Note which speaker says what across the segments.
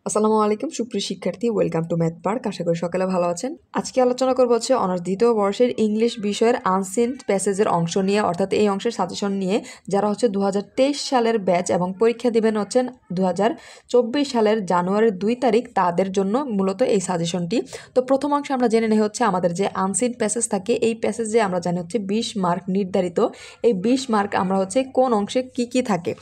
Speaker 1: আসসালামু আলাইকুম সুপ্রিয় শিক্ষার্থী, ওয়েলকাম টু ম্যাথ পার্ক। আশা করি সকালে ভালো আছেন। আজকে আলোচনা করবো হচ্ছে অনার্স দ্বিতীয় বর্ষের ইংলিশ বিষয়ের আনসিন প্যাসেজের অংশ নিয়ে, অর্থাৎ এই অংশের সাজেশন নিয়ে। যারা হচ্ছে 2023 সালের ব্যাচ এবং পরীক্ষা দিবেন হচ্ছেন 2024 সালের জানুয়ারির 2 তারিখ, তাদের জন্য মূলত এই সাজেশনটি। তো প্রথম অংশে আমরা জেনে নেই হচ্ছে আমাদের যে আনসিন প্যাসেজ থাকে, এই প্যাসেজে আমরা জানি হচ্ছে 20 মার্ক নির্ধারিত। এই 20 মার্ক আমরা হচ্ছে কোন অংশে কি থাকে।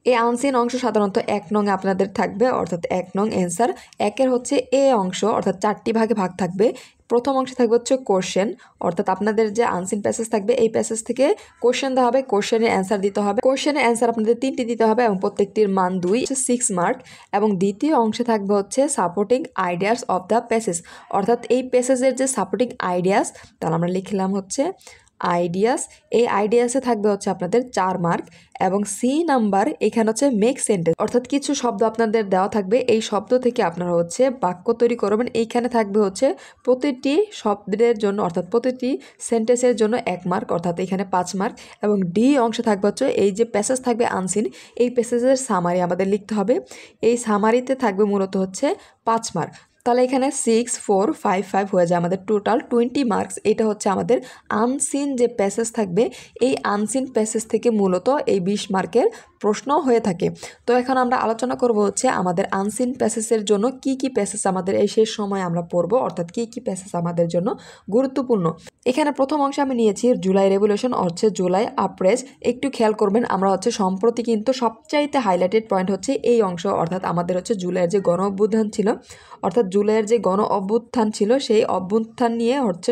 Speaker 1: এই আনসিন অংশ সাধারণত 1 নং আপনাদের থাকবে, অর্থাৎ 1 নং অ্যান্সার। একের হচ্ছে এ অংশ, অর্থাৎ 4টি ভাগে ভাগ থাকবে। প্রথম অংশে থাকবে হচ্ছে কোশ্চেন, অর্থাৎ আপনাদের যে আনসিন প্যাসেজ থাকবে এই প্যাসেজ থেকে কোশ্চেন দেওয়া হবে, কোশ্চেনের অ্যান্সার দিতে হবে। কোশ্চেনের অ্যান্সার আপনাদের 3টি দিতে হবে এবং প্রত্যেকটির মান 2, 6 মার্ক। এবং দ্বিতীয় অংশে থাকবে হচ্ছে supporting ideas of the passage, অর্থাৎ এই প্যাসেজের যে সাপোর্টিং আইডিয়াস, তাহলে আমরা লিখলাম হচ্ছে আইডিয়াস। এই আইডিয়াসে থাকবে হচ্ছে আপনাদের 4 মার্ক। এবং সি নাম্বার এখানে হচ্ছে মেক সেন্টেন্স, অর্থাৎ কিছু শব্দ আপনাদের দেওয়া থাকবে, এই শব্দ থেকে আপনারা হচ্ছে বাক্য তৈরি করবেন। এইখানে থাকবে হচ্ছে প্রতিটি শব্দের জন্য, অর্থাৎ প্রতিটি সেন্টেন্সের জন্য 1 মার্ক, অর্থাৎ এখানে 5 মার্ক। এবং ডি অংশে থাকবে হচ্ছে এই যে প্যাসেজ থাকবে আনসিন, এই প্যাসেজের সামারি আমাদের লিখতে হবে। এই সামারিতে থাকবে মূলত হচ্ছে 5 মার্ক। তাহলে এখানে 6, 4, 5, 5 হয়ে যায় আমাদের টোটাল 20 মার্কস। এটা হচ্ছে আমাদের আনসিন যে প্যাসেজ থাকবে, এই আনসিন প্যাসেজ থেকে মূলত এই 20 মার্কের প্রশ্ন হয়ে থাকে। তো এখন আমরা আলোচনা করব হচ্ছে আমাদের আনসিন প্যাসেজের জন্য কি প্যাসেজ আমাদের এই শেষ সময় আমরা পড়ব, অর্থাৎ কি প্যাসেজ আমাদের জন্য গুরুত্বপূর্ণ। এখানে প্রথম অংশে আমি নিয়েছি জুলাই রেভলিউশন, হচ্ছে জুলাই আপরেজ। একটু খেয়াল করবেন, আমরা হচ্ছে সম্প্রতি কিন্তু সবচাইতে হাইলাইটেড পয়েন্ট হচ্ছে এই অংশ, অর্থাৎ আমাদের হচ্ছে জুলাইয়ের যে গণ অভ্যুত্থান ছিল, অর্থাৎ জুলাইয়ের যে গণ অভ্যুত্থান ছিল, সেই অভ্যুত্থান নিয়ে হচ্ছে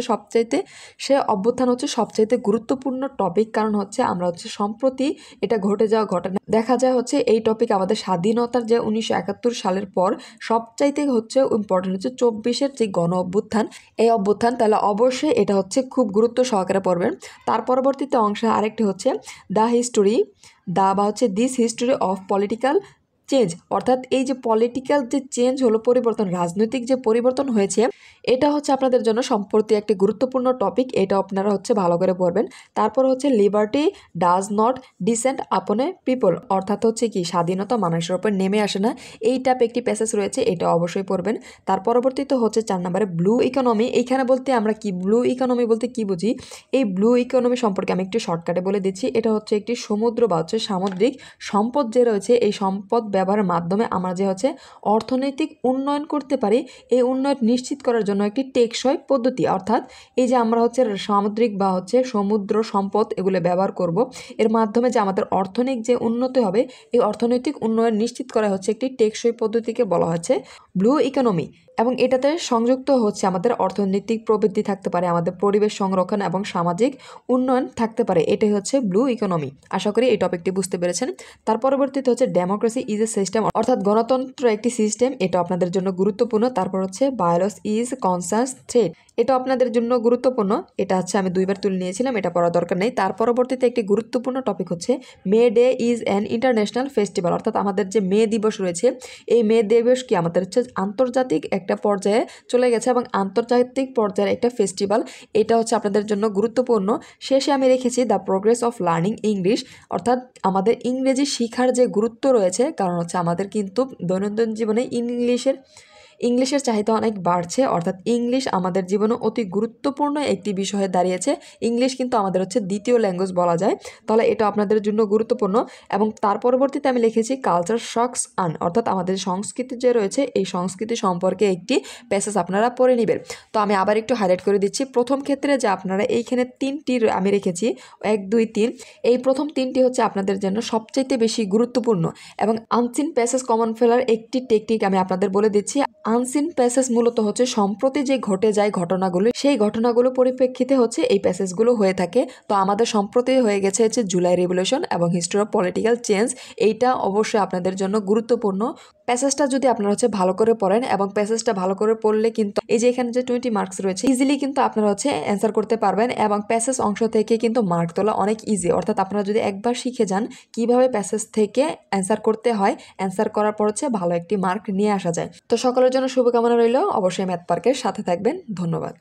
Speaker 1: সে অভ্যুত্থান হচ্ছে সবচাইতে গুরুত্বপূর্ণ টপিক। কারণ হচ্ছে আমরা হচ্ছে সম্প্রতি এটা ঘটে যাওয়া ঘটনা দেখা যায় হচ্ছে এই টপিক আমাদের স্বাধীনতার যে 1971 সালের পর সবচাইতে হচ্ছে ইম্পর্টেন্ট হচ্ছে 24-এর যে গণ অভ্যুত্থান, এই অভ্যুত্থান। তাহলে অবশ্যই এটা হচ্ছে খুব গুরুত্ব সহকারে পড়বেন। তার পরবর্তীতে অংশে আরেকটি হচ্ছে this history of political change, অর্থাৎ এই যে পলিটিক্যাল যে চেঞ্জ হলো, পরিবর্তন, রাজনৈতিক যে পরিবর্তন হয়েছে, এটা হচ্ছে আপনাদের জন্য সম্প্রতি একটি গুরুত্বপূর্ণ টপিক। এটা আপনারা হচ্ছে ভালো করে পড়বেন। তারপর হচ্ছে লিবার্টি ডাজ নট ডিসেন্ড আপন এ পিপল, অর্থাৎ হচ্ছে কি স্বাধীনতা মানুষের উপর নেমে আসে না, এই টাইপ একটি প্যাসেজ রয়েছে, এটা অবশ্যই পড়বেন। তার পরবর্তীতে হচ্ছে 4 নম্বরে ব্লু ইকোনমি। এইখানে বলতে আমরা কি ব্লু ইকোনমি বলতে কি বুঝি, এই ব্লু ইকোনমি সম্পর্কে আমি একটু শর্টকাটে বলে দিচ্ছি। এটা হচ্ছে একটি সমুদ্র বা হচ্ছে সামুদ্রিক সম্পদ যে রয়েছে, এই সম্পদ ব্যবহারের মাধ্যমে আমরা যে হচ্ছে অর্থনৈতিক উন্নয়ন করতে পারি, এই উন্নয়ন নিশ্চিত করার জন্য একটি টেকসই পদ্ধতি। অর্থাৎ এই যে আমরা হচ্ছে সামুদ্রিক বা হচ্ছে সমুদ্র সম্পদ এগুলো ব্যবহার করব, এর মাধ্যমে যে আমাদের অর্থনৈতিক যে উন্নতি হবে, এই অর্থনৈতিক উন্নয়ন নিশ্চিত করা হচ্ছে একটি টেকসই পদ্ধতিকে বলা হচ্ছে ব্লু ইকোনমি। এবং এটাতে সংযুক্ত হচ্ছে আমাদের অর্থনৈতিক প্রবৃদ্ধি থাকতে পারে, আমাদের পরিবেশ সংরক্ষণ এবং সামাজিক উন্নয়ন থাকতে পারে, এটাই হচ্ছে ব্লু ইকোনমি। আশা করি এই টপিকটি বুঝতে পেরেছেন। তার পরবর্তীতে হচ্ছে ডেমোক্রেসি ইজ এ সিস্টেম, অর্থাৎ গণতন্ত্র একটি সিস্টেম, এটা আপনাদের জন্য গুরুত্বপূর্ণ। তারপর হচ্ছে বায়োলজি ইজ কনসাস থ্রেট, এটা আপনাদের জন্য গুরুত্বপূর্ণ। এটা হচ্ছে আমি 2বার তুলে নিয়েছিলাম, এটা পড়ার দরকার নেই। তার পরবর্তীতে একটি গুরুত্বপূর্ণ টপিক হচ্ছে May Day is an international festival, অর্থাৎ আমাদের যে মে দিবস রয়েছে, এই মে দিবস কি আমাদের হচ্ছে আন্তর্জাতিক একটা পর্যায়ে চলে গেছে এবং আন্তর্জাতিক পর্যায়ের একটা ফেস্টিভ্যাল, এটা হচ্ছে আপনাদের জন্য গুরুত্বপূর্ণ। শেষে আমি রেখেছি the progress of learning English, অর্থাৎ আমাদের ইংরেজি শিখার যে গুরুত্ব রয়েছে, কারণ হচ্ছে আমাদের কিন্তু দৈনন্দিন জীবনে ইংলিশের চাহিদা অনেক বাড়ছে, অর্থাৎ ইংলিশ আমাদের জীবনে অতি গুরুত্বপূর্ণ একটি বিষয়ে দাঁড়িয়েছে। ইংলিশ কিন্তু আমাদের হচ্ছে দ্বিতীয় ল্যাঙ্গুয়েজ বলা যায়, তাহলে এটা আপনাদের জন্য গুরুত্বপূর্ণ। এবং তার পরবর্তীতে আমি লিখেছি কালচার শকস আন, অর্থাৎ আমাদের সংস্কৃতি যে রয়েছে, এই সংস্কৃতি সম্পর্কে একটি প্যাসেজ আপনারা পড়ে নেবেন। তো আমি আবার একটু হাইলাইট করে দিচ্ছি। প্রথম ক্ষেত্রে যে আপনারা এইখানে 3টি আমি রেখেছি, 1, 2, 3, এই প্রথম 3টি হচ্ছে আপনাদের জন্য সবচাইতে বেশি গুরুত্বপূর্ণ। এবং আনসিন প্যাসেজ কমন ফেলার একটি টেকনিক আমি আপনাদের বলে দিচ্ছি। আনসিন প্যাসেজ মূলত হচ্ছে সম্প্রতি যে ঘটে যায় ঘটনাগুলো, সেই ঘটনাগুলো পরিপ্রেক্ষিতে হচ্ছে এই প্যাসেজগুলো হয়ে থাকে। তো আমাদের সম্প্রতি হয়ে গেছে হচ্ছে জুলাই রেভলিউশন এবং হিস্ট্রি অফ পলিটিক্যাল চেঞ্জ, এইটা অবশ্যই আপনাদের জন্য গুরুত্বপূর্ণ। প্যাসেজটা যদি আপনারা হচ্ছে ভালো করে পড়েন, এবং প্যাসেজটা ভালো করে পড়লে কিন্তু এই যে এখানে যে 20 মার্কস রয়েছে, ইজিলি কিন্তু আপনারা হচ্ছে অ্যান্সার করতে পারবেন। এবং প্যাসেজ অংশ থেকে কিন্তু মার্ক তোলা অনেক ইজি, অর্থাৎ আপনারা যদি একবার শিখে যান কিভাবে প্যাসেজ থেকে অ্যান্সার করতে হয়, অ্যান্সার করার পর হচ্ছে ভালো একটি মার্ক নিয়ে আসা যায়। তো সকলের জন্য শুভকামনা রইল, অবশ্যই ম্যাথ পার্কের সাথে থাকবেন। ধন্যবাদ।